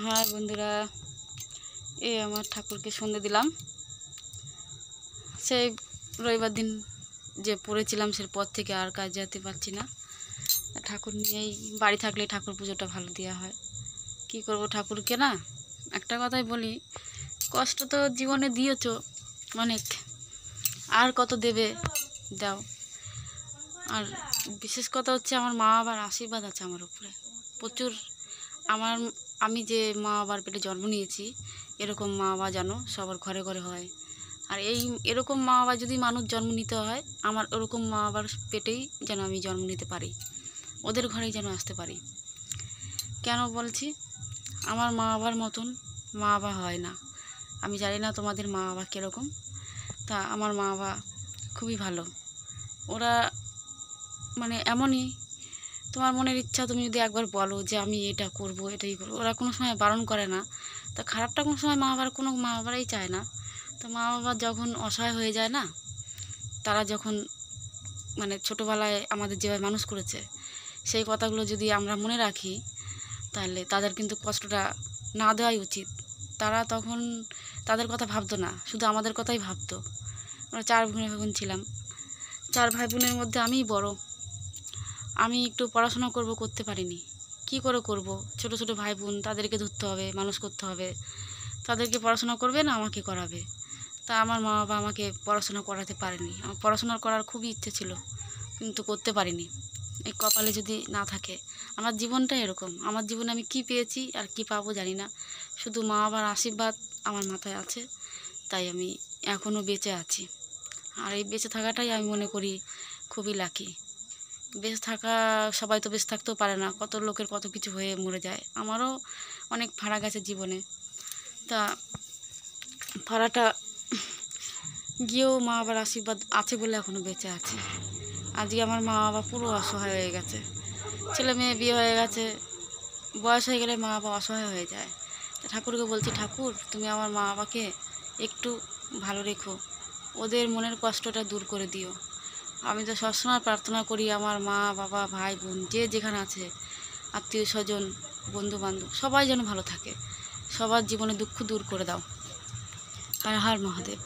হ্যাঁ বন্ধুরা, এই আমার ঠাকুরকে সন্ধে দিলাম। সেই রবিবার দিন যে পড়েছিলাম সে পর থেকে আর কাজ যেতে পারছি না। ঠাকুর নিয়েই বাড়ি থাকলে ঠাকুর পুজোটা ভালো দেওয়া হয়। কি করব, ঠাকুরকে না একটা কথাই বলি, কষ্ট তো জীবনে দিয়েছো অনেক, আর কত দেবে, দাও। আর বিশেষ কথা হচ্ছে আমার মা বাবার আশীর্বাদ আছে আমার উপরে প্রচুর। আমার আমি যে মা বাবার পেটে জন্ম নিয়েছি, এরকম মা বাবা যেন সবার ঘরে ঘরে হয়। আর এরকম মা বাবা যদি মানুষ জন্ম নিতে হয়, আমার ওরকম মা বাবার পেটেই যেন আমি জন্ম নিতে পারি, ওদের ঘরেই যেন আসতে পারি। কেন বলছি, আমার মা বাবার মতন মা বাবা হয় না। আমি জানি না তোমাদের মা বাবা কীরকম, তা আমার মা বাবা খুবই ভালো। ওরা মানে এমনই, তোমার মনের ইচ্ছা তুমি যদি একবার বলো যে আমি এটা করব, এটাই করবো, ওরা কোনো সময় বারণ করে না। তা খারাপটা কোনো সময় কোনো মা বাবারাই চায় না। তো মা বাবা যখন অসহায় হয়ে যায় না, তারা যখন মানে ছোটোবেলায় আমাদের যেভাবে মানুষ করেছে, সেই কথাগুলো যদি আমরা মনে রাখি, তাহলে তাদের কিন্তু কষ্টটা না দেওয়াই উচিত। তারা তখন তাদের কথা ভাবতো না, শুধু আমাদের কথাই ভাবতো। আমরা 4 ভাই বোন ছিলাম, 4 ভাই বোনের মধ্যে আমিই বড়। আমি একটু পড়াশোনা করতে পারিনি। কি করে করব? ছোট ছোট ভাই বোন, তাদেরকে ধরতে হবে, মানুষ করতে হবে। তাদেরকে পড়াশোনা করবে না আমাকে করাবে। তা আমার মা বাবা আমাকে পড়াশোনা করাতে পারেনি। আমার পড়াশোনা করার খুবই ইচ্ছে ছিল, কিন্তু করতে পারিনি। এই কপালে যদি না থাকে, আমার জীবনটাই এরকম। আমার জীবনে আমি কি পেয়েছি আর কি পাবো জানি না, শুধু মা বাবার আশীর্বাদ আমার মাথায় আছে, তাই আমি এখনও বেঁচে আছি। আর এই বেঁচে থাকাটাই আমি মনে করি খুবই লাকি। বেঁচে থাকা, সবাই তো বেঁচে থাকতেও পারে না, কত লোকের কত কিছু হয়ে মরে যায়। আমারও অনেক ফাড়া গেছে জীবনে, তা ফাড়াটা গিয়েও মা বাবার আশীর্বাদ আছে বলে এখনও বেঁচে আছি। আজকে আমার মা বাবা পুরো অসহায় হয়ে গেছে, ছেলে মেয়ে বিয়ে হয়ে গেছে, বয়স হয়ে গেলে মা বাবা অসহায় হয়ে যায়। ঠাকুরকে বলছি, ঠাকুর তুমি আমার মা বাবাকে একটু ভালো রেখো, ওদের মনের কষ্টটা দূর করে দিও। আমি তো সবসময় প্রার্থনা করি আমার মা বাবা ভাই বোন যে যেখানে আছে, আত্মীয় স্বজন বন্ধু বান্ধব সবাই যেন ভালো থাকে, সবার জীবনে দুঃখ দূর করে দাও। হর হর মহাদেব।